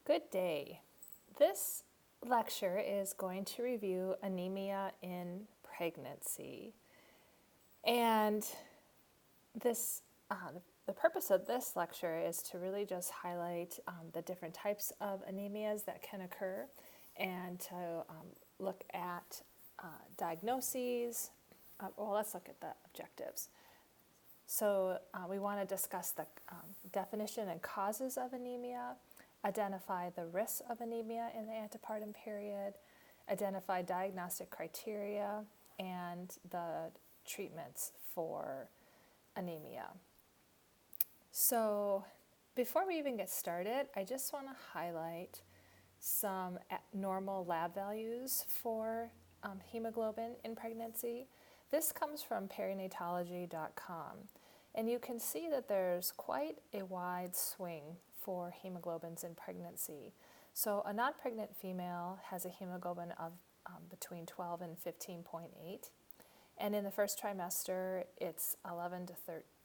Good day. This lecture is going to review anemia in pregnancy. And this, the purpose of this lecture is to really just highlight the different types of anemias that can occur and to look at diagnoses. Let's look at the objectives. So we want to discuss the definition and causes of anemia, identify the risks of anemia in the antepartum period, identify diagnostic criteria, and the treatments for anemia. So before we even get started, I just want to highlight some normal lab values for hemoglobin in pregnancy. This comes from perinatology.com, and you can see that there's quite a wide swing for hemoglobins in pregnancy. So a non-pregnant female has a hemoglobin of between 12 and 15.8, and in the first trimester it's 11 to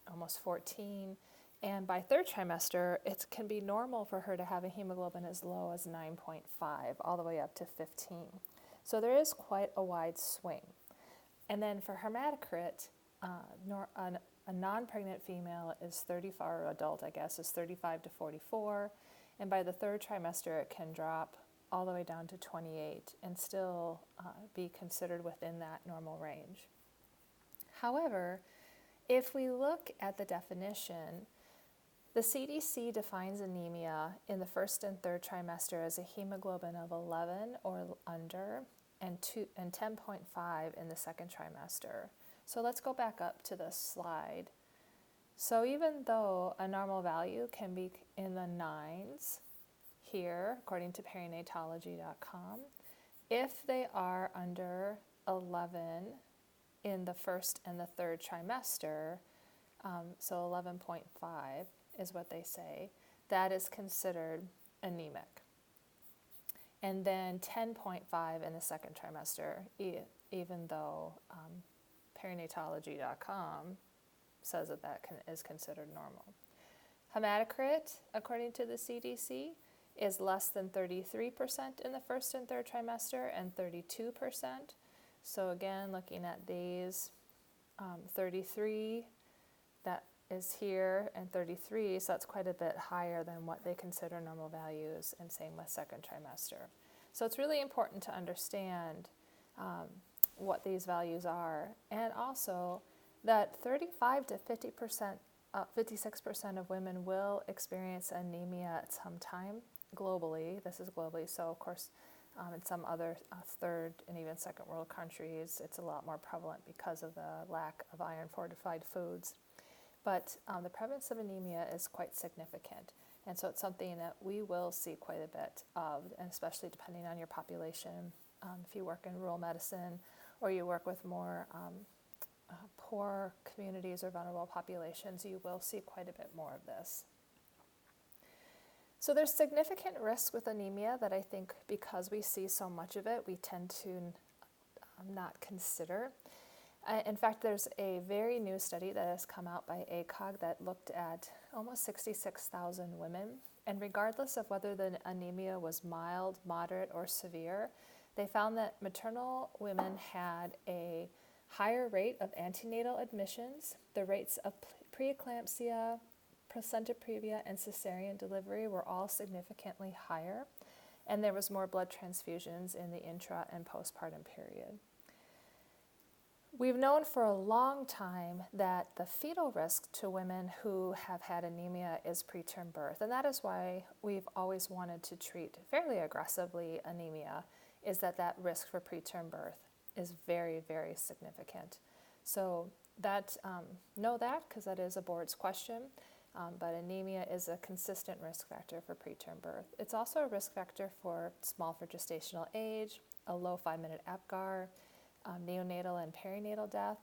almost 14, and by third trimester it can be normal for her to have a hemoglobin as low as 9.5 all the way up to 15. So there is quite a wide swing. And then for hematocrit, a non-pregnant female is 35, or adult I guess, is 35 to 44, and by the third trimester it can drop all the way down to 28 and still be considered within that normal range. However, if we look at the definition, the CDC defines anemia in the first and third trimester as a hemoglobin of 11 or under, and 10.5 in the second trimester. So let's go back up to this slide. So even though a normal value can be in the 9s here, according to perinatology.com, if they are under 11 in the first and the third trimester, so 11.5 is what they say, that is considered anemic. And then 10.5 in the second trimester, even though perinatology.com says that is considered normal. Hematocrit, according to the CDC, is less than 33% in the first and third trimester and 32%. So again, looking at these, 33, that is here, and 33, so that's quite a bit higher than what they consider normal values, and same with second trimester. So it's really important to understand what these values are, and also that 35 to 50%, 56% of women will experience anemia at some time globally. This is globally, so of course in some other third and even second world countries it's a lot more prevalent because of the lack of iron fortified foods. But the prevalence of anemia is quite significant, and so it's something that we will see quite a bit of, and especially depending on your population. If you work in rural medicine or you work with more poor communities or vulnerable populations, you will see quite a bit more of this. So there's significant risks with anemia that I think because we see so much of it, we tend to not consider. In fact, there's a very new study that has come out by ACOG that looked at almost 66,000 women, and regardless of whether the anemia was mild, moderate, or severe, they found that maternal women had a higher rate of antenatal admissions. The rates of preeclampsia, placenta previa, and cesarean delivery were all significantly higher, and there was more blood transfusions in the intra and postpartum period. We've known for a long time that the fetal risk to women who have had anemia is preterm birth, and that is why we've always wanted to treat fairly aggressively anemia, is that risk for preterm birth is very, very significant. So that know that, because that is a board's question, but anemia is a consistent risk factor for preterm birth. It's also a risk factor for small for gestational age, a low 5-minute APGAR, neonatal and perinatal death.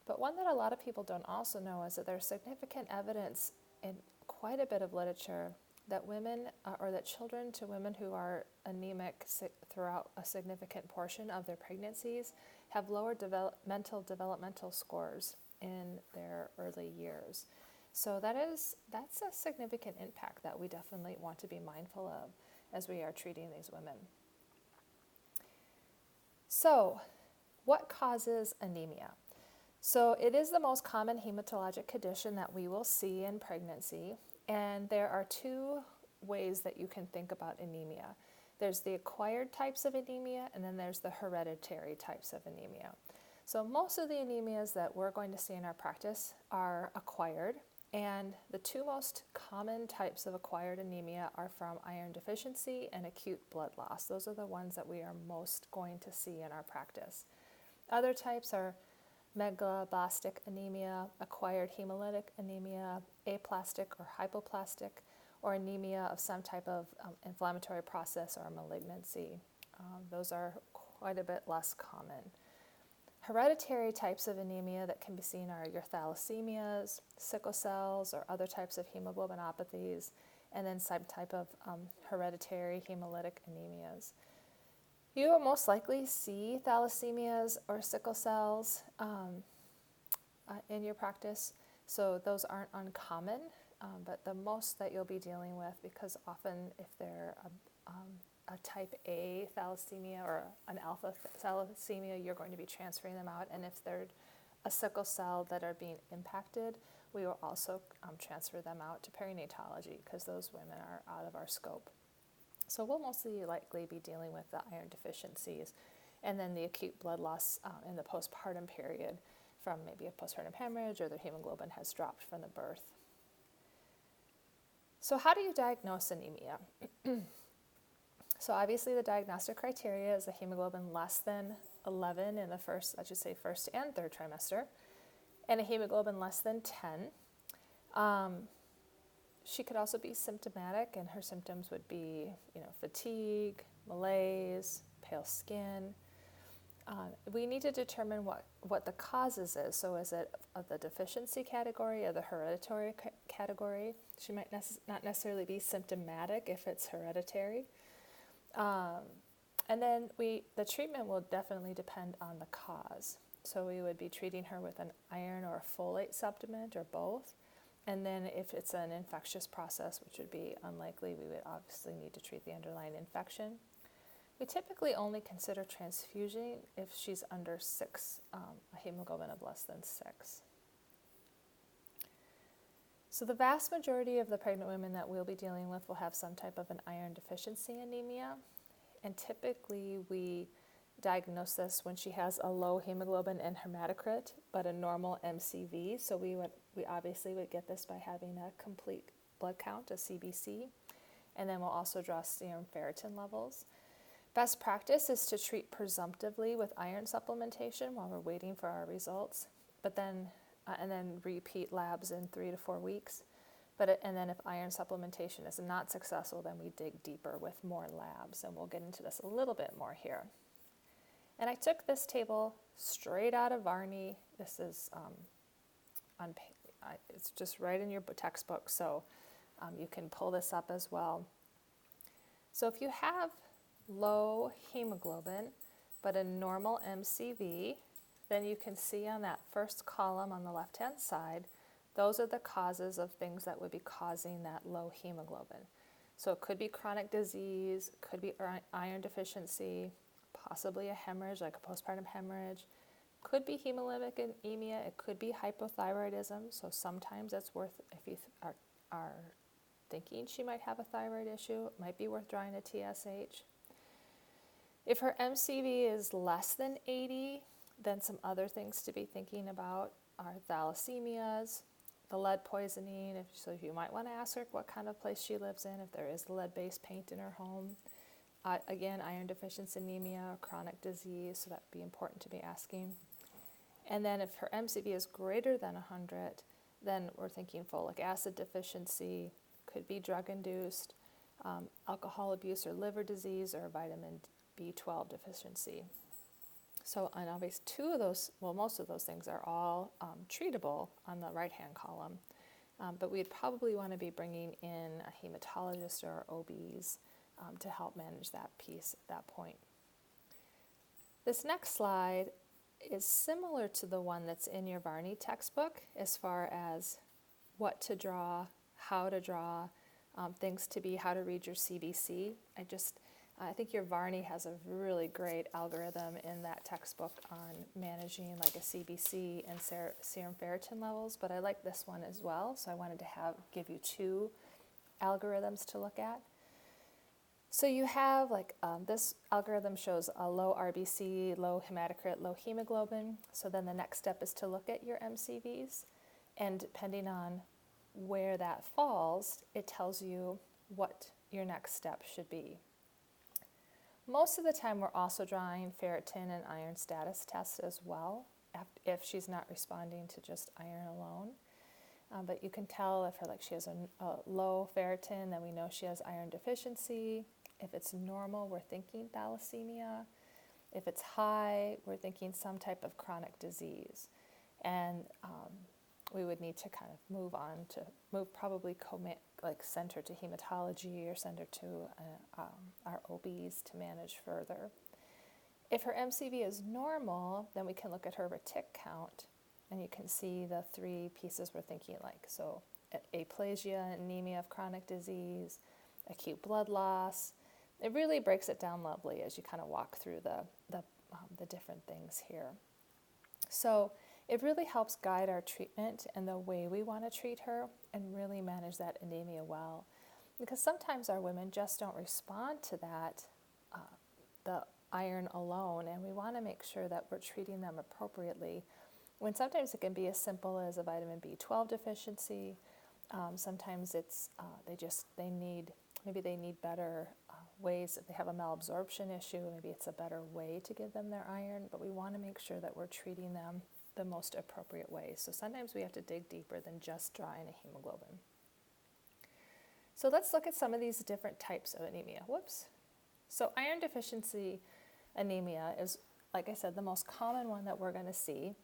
But one that a lot of people don't also know is that there's significant evidence in quite a bit of literature that women or that children to women who are anemic throughout a significant portion of their pregnancies have lower developmental scores in their early years. So that's a significant impact that we definitely want to be mindful of. as we are treating these women. So, what causes anemia? So it is the most common hematologic condition that we will see in pregnancy, and there are two ways that you can think about anemia. There's the acquired types of anemia, and then there's the hereditary types of anemia. So most of the anemias that we're going to see in our practice are acquired, and the two most common types of acquired anemia are from iron deficiency and acute blood loss. Those are the ones that we are most going to see in our practice. Other types are megaloblastic anemia, acquired hemolytic anemia, aplastic or hypoplastic, or anemia of some type of inflammatory process or malignancy. Those are quite a bit less common. Hereditary types of anemia that can be seen are your thalassemias, sickle cells, or other types of hemoglobinopathies, and then some type of hereditary hemolytic anemias. You will most likely see thalassemias or sickle cells in your practice, so those aren't uncommon, but the most that you'll be dealing with, because often if they're a type A thalassemia or an alpha thalassemia, you're going to be transferring them out, and if they're a sickle cell that are being impacted, we will also transfer them out to perinatology, because those women are out of our scope. So we'll mostly likely be dealing with the iron deficiencies and then the acute blood loss in the postpartum period from maybe a postpartum hemorrhage or their hemoglobin has dropped from the birth. So how do you diagnose anemia? So obviously the diagnostic criteria is a hemoglobin less than 11 in the first and third trimester, and a hemoglobin less than 10. She could also be symptomatic, and her symptoms would be, fatigue, malaise, pale skin. We need to determine what the causes is. So is it of the deficiency category or the hereditary category? She might not necessarily be symptomatic if it's hereditary. And then the treatment will definitely depend on the cause. So we would be treating her with an iron or a folate supplement or both. And then if it's an infectious process, which would be unlikely, we would obviously need to treat the underlying infection. We typically only consider transfusion if she's under 6, a hemoglobin of less than 6. So the vast majority of the pregnant women that we'll be dealing with will have some type of an iron deficiency anemia. And typically we diagnose this when she has a low hemoglobin and hematocrit, but a normal MCV. So we obviously would get this by having a complete blood count, a CBC, and then we'll also draw serum ferritin levels. Best practice is to treat presumptively with iron supplementation while we're waiting for our results, but then and then repeat labs in 3 to 4 weeks. And then if iron supplementation is not successful, then we dig deeper with more labs, and we'll get into this a little bit more here. And I took this table straight out of Varney. This is it's just right in your textbook, so you can pull this up as well. So if you have low hemoglobin but a normal MCV, then you can see on that first column on the left-hand side, those are the causes of things that would be causing that low hemoglobin. So it could be chronic disease, could be iron deficiency, possibly a hemorrhage, like a postpartum hemorrhage, could be hemolytic anemia, it could be hypothyroidism. So sometimes it's worth, if you are thinking she might have a thyroid issue, it might be worth drawing a TSH. If her MCV is less than 80, then some other things to be thinking about are thalassemias, the lead poisoning. So you might want to ask her what kind of place she lives in, if there is lead-based paint in her home. Again, iron deficiency anemia, chronic disease, so that would be important to be asking. And then if her MCV is greater than 100, then we're thinking folic acid deficiency, could be drug-induced, alcohol abuse or liver disease, or vitamin B12 deficiency. So, and obviously most of those things are all treatable on the right-hand column, but we'd probably want to be bringing in a hematologist or OBs to help manage that piece at that point. This next slide is similar to the one that's in your Varney textbook as far as what to draw, how to draw, things to be how to read your CBC. I think your Varney has a really great algorithm in that textbook on managing like a CBC and serum ferritin levels, but I like this one as well, so I wanted to give you two algorithms to look at. So you have this algorithm shows a low RBC, low hematocrit, low hemoglobin. So then the next step is to look at your MCVs, and depending on where that falls, it tells you what your next step should be. Most of the time we're also drawing ferritin and iron status tests as well if she's not responding to just iron alone. But you can tell if she has a low ferritin, then we know she has iron deficiency. If it's normal, we're thinking thalassemia. If it's high, we're thinking some type of chronic disease. And we would need to kind of move probably center to hematology or center to our OBs to manage further. If her MCV is normal, then we can look at her retic count, and you can see the three pieces we're thinking like. So aplasia, anemia of chronic disease, acute blood loss. It really breaks it down lovely as you kind of walk through the different things here. So it really helps guide our treatment and the way we want to treat her and really manage that anemia well. Because sometimes our women just don't respond to that, the iron alone, and we want to make sure that we're treating them appropriately. When sometimes it can be as simple as a vitamin B12 deficiency. Sometimes it's they need better ways. If they have a malabsorption issue, maybe it's a better way to give them their iron, but we want to make sure that we're treating them the most appropriate way. So sometimes we have to dig deeper than just drawing a hemoglobin. So let's look at some of these different types of anemia. So iron deficiency anemia is, like I said, the most common one that we're going to see.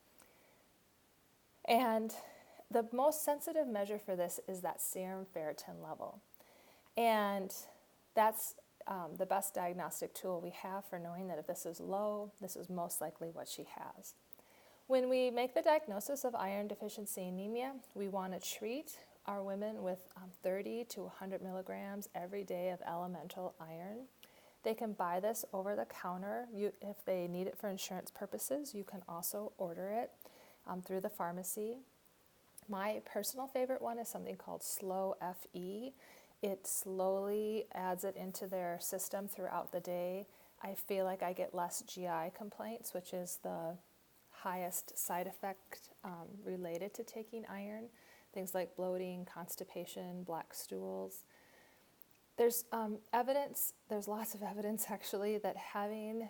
And the most sensitive measure for this is that serum ferritin level. And that's the best diagnostic tool we have for knowing that if this is low, this is most likely what she has. When we make the diagnosis of iron deficiency anemia, we want to treat our women with 30 to 100 milligrams every day of elemental iron. They can buy this over the counter. If they need it for insurance purposes, you can also order it through the pharmacy. My personal favorite one is something called Slow FE. It slowly adds it into their system throughout the day. I feel like I get less GI complaints, which is the highest side effect related to taking iron. Things like bloating, constipation, black stools. There's lots of evidence actually that having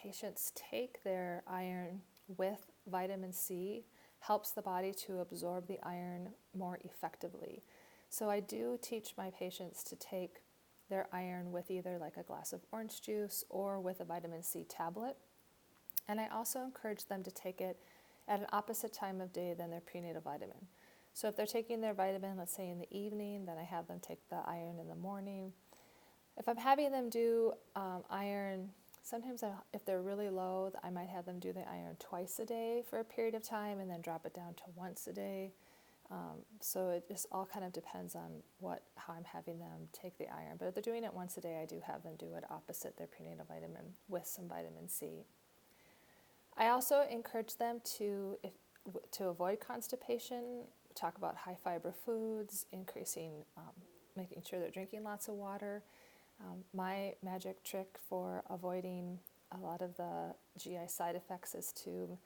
patients take their iron with vitamin C helps the body to absorb the iron more effectively. So I do teach my patients to take their iron with either like a glass of orange juice or with a vitamin C tablet. And I also encourage them to take it at an opposite time of day than their prenatal vitamin. So if they're taking their vitamin, let's say in the evening, then I have them take the iron in the morning. If I'm having them do iron, sometimes if they're really low, I might have them do the iron twice a day for a period of time and then drop it down to once a day. So it just all kind of depends on how I'm having them take the iron. But if they're doing it once a day, I do have them do it opposite their prenatal vitamin with some vitamin C. I also encourage them to avoid constipation, talk about high fiber foods, making sure they're drinking lots of water. My magic trick for avoiding a lot of the GI side effects is to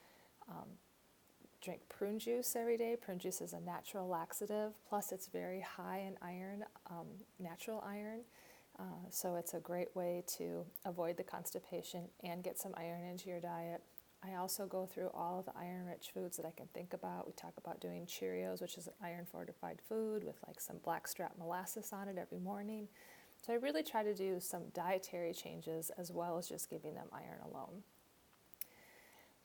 drink prune juice every day. Prune juice is a natural laxative, plus it's very high in iron, natural iron. So it's a great way to avoid the constipation and get some iron into your diet. I also go through all of the iron-rich foods that I can think about. We talk about doing Cheerios, which is an iron-fortified food with like some blackstrap molasses on it every morning. So I really try to do some dietary changes as well as just giving them iron alone.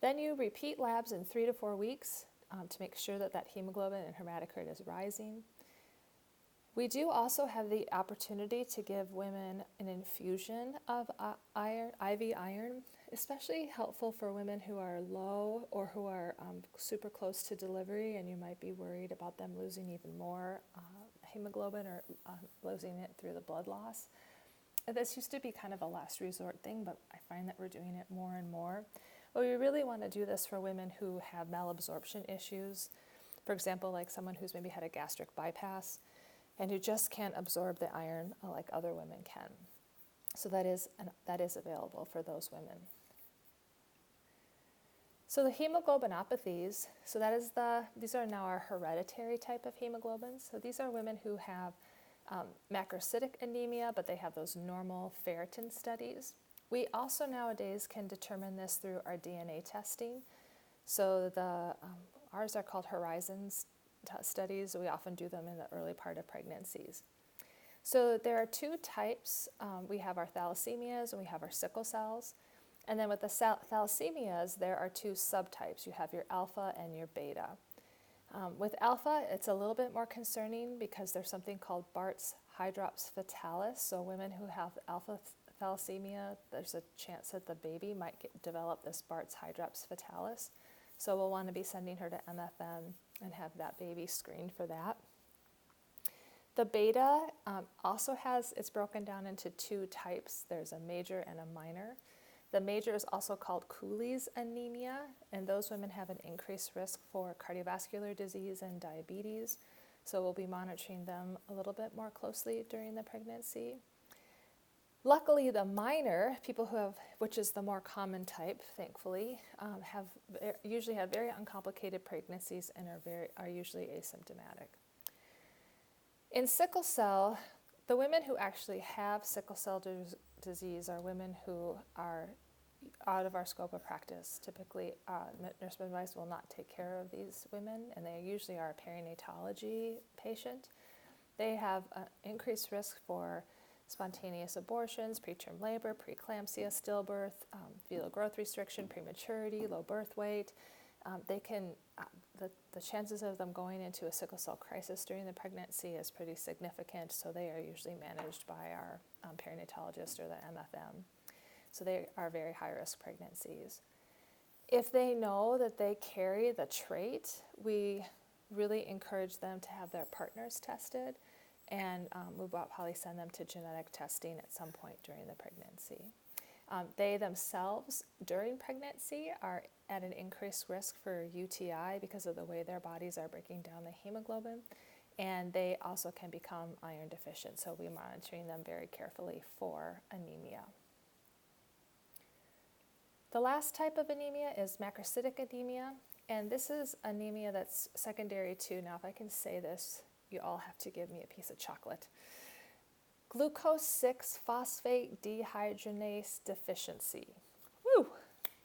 Then you repeat labs in 3 to 4 weeks to make sure that hemoglobin and hematocrit is rising. We do also have the opportunity to give women an infusion of iron, IV iron, especially helpful for women who are low or who are super close to delivery, and you might be worried about them losing even more hemoglobin or losing it through the blood loss. This used to be kind of a last resort thing, but I find that we're doing it more and more. But we really want to do this for women who have malabsorption issues. For example, like someone who's maybe had a gastric bypass and who just can't absorb the iron like other women can. So that is available for those women. So the hemoglobinopathies, these are now our hereditary type of hemoglobins. So these are women who have macrocytic anemia, but they have those normal ferritin studies. We also nowadays can determine this through our DNA testing. So ours are called Horizons studies. We often do them in the early part of pregnancies. So there are two types. We have our thalassemias and we have our sickle cells. And then with the thalassemias, there are two subtypes. You have your alpha and your beta. With alpha, it's a little bit more concerning because there's something called Bart's hydrops fatalis. So women who have alpha thalassemia, there's a chance that the baby might develop this Bart's hydrops fatalis. So we'll want to be sending her to MFM and have that baby screened for that. The beta also it's broken down into two types. There's a major and a minor. The major is also called Cooley's anemia, and those women have an increased risk for cardiovascular disease and diabetes. So we'll be monitoring them a little bit more closely during the pregnancy. Luckily, the minor, people who have, which is the more common type, thankfully, usually have very uncomplicated pregnancies and are usually asymptomatic. In sickle cell, the women who actually have sickle cell disease are women who are out of our scope of practice. Typically, nurse midwives will not take care of these women, and they usually are a perinatology patient. They have an increased risk for spontaneous abortions, preterm labor, preeclampsia, stillbirth, fetal growth restriction, prematurity, low birth weight. The chances of them going into a sickle cell crisis during the pregnancy is pretty significant, so they are usually managed by our perinatologist or the MFM. So they are very high-risk pregnancies. If they know that they carry the trait, we really encourage them to have their partners tested, and we'll probably send them to genetic testing at some point during the pregnancy. They themselves, during pregnancy, are at an increased risk for UTI because of the way their bodies are breaking down the hemoglobin, and they also can become iron deficient, so we're monitoring them very carefully for anemia. The last type of anemia is macrocytic anemia, and this is anemia that's secondary to, now if I can say this, you all have to give me a piece of chocolate. Glucose 6-phosphate dehydrogenase deficiency. Woo!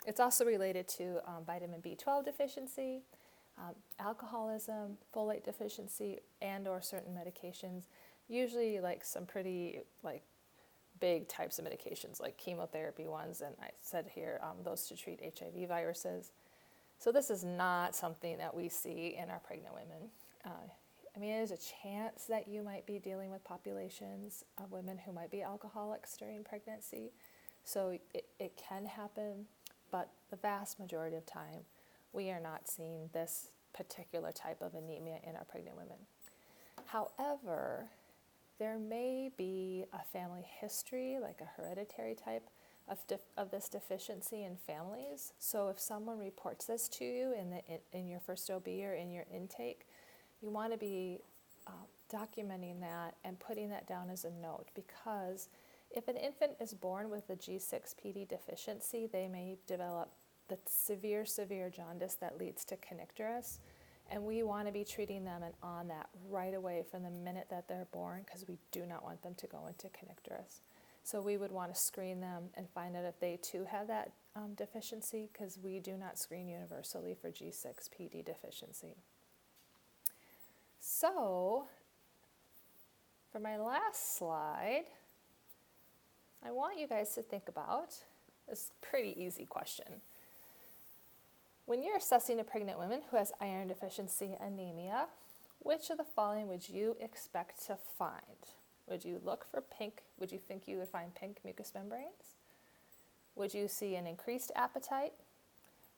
It's also related to vitamin B12 deficiency, alcoholism, folate deficiency, and or certain medications, usually like some pretty big types of medications like chemotherapy ones, and I said here those to treat HIV viruses. So this is not something that we see in our pregnant women. There's a chance that you might be dealing with populations of women who might be alcoholics during pregnancy. So it can happen, but the vast majority of time, we are not seeing this particular type of anemia in our pregnant women. However, there may be a family history, like a hereditary type of this deficiency in families. So if someone reports this to you in your first OB or in your intake, you want to be documenting that and putting that down as a note, because if an infant is born with a G6PD deficiency, they may develop the severe jaundice that leads to kernicterus, and we want to be treating them and on that right away from the minute that they're born, because we do not want them to go into kernicterus. So we would want to screen them and find out if they too have that deficiency, because we do not screen universally for G6PD deficiency. So, for my last slide, I want you guys to think about this pretty easy question. When you're assessing a pregnant woman who has iron deficiency anemia, which of the following would you expect to find? Would you look for pink? Would you think you would find pink mucous membranes? Would you see an increased appetite?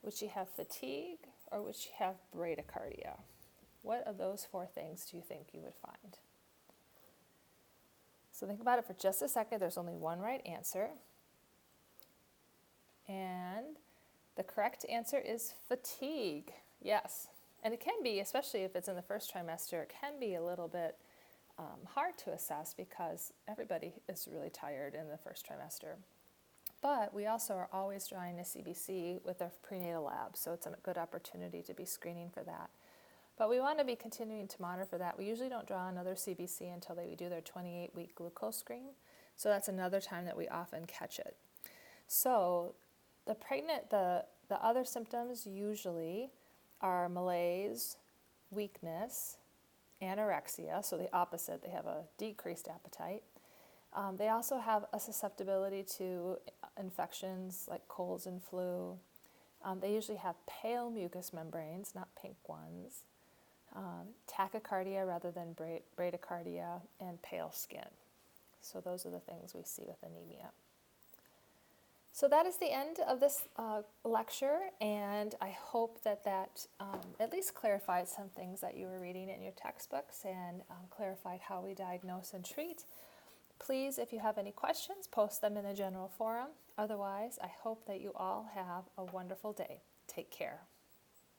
Would she have fatigue? Or would she have bradycardia? What of those four things do you think you would find? So think about it for just a second. There's only one right answer. And the correct answer is fatigue. Yes. And it can be, especially if it's in the first trimester, it can be a little bit hard to assess because everybody is really tired in the first trimester. But we also are always drawing a CBC with our prenatal lab, so it's a good opportunity to be screening for that. But we want to be continuing to monitor for that. We usually don't draw another CBC until they do their 28-week glucose screen, so that's another time that we often catch it. So the other symptoms usually are malaise, weakness, anorexia, so the opposite, they have a decreased appetite. They also have a susceptibility to infections like colds and flu. They usually have pale mucous membranes, not pink ones, tachycardia rather than bradycardia, and pale skin. So those are the things we see with anemia. So that is the end of this lecture, and I hope that at least clarified some things that you were reading in your textbooks and clarified how we diagnose and treat. Please, if you have any questions, post them in the general forum. Otherwise, I hope that you all have a wonderful day. Take care.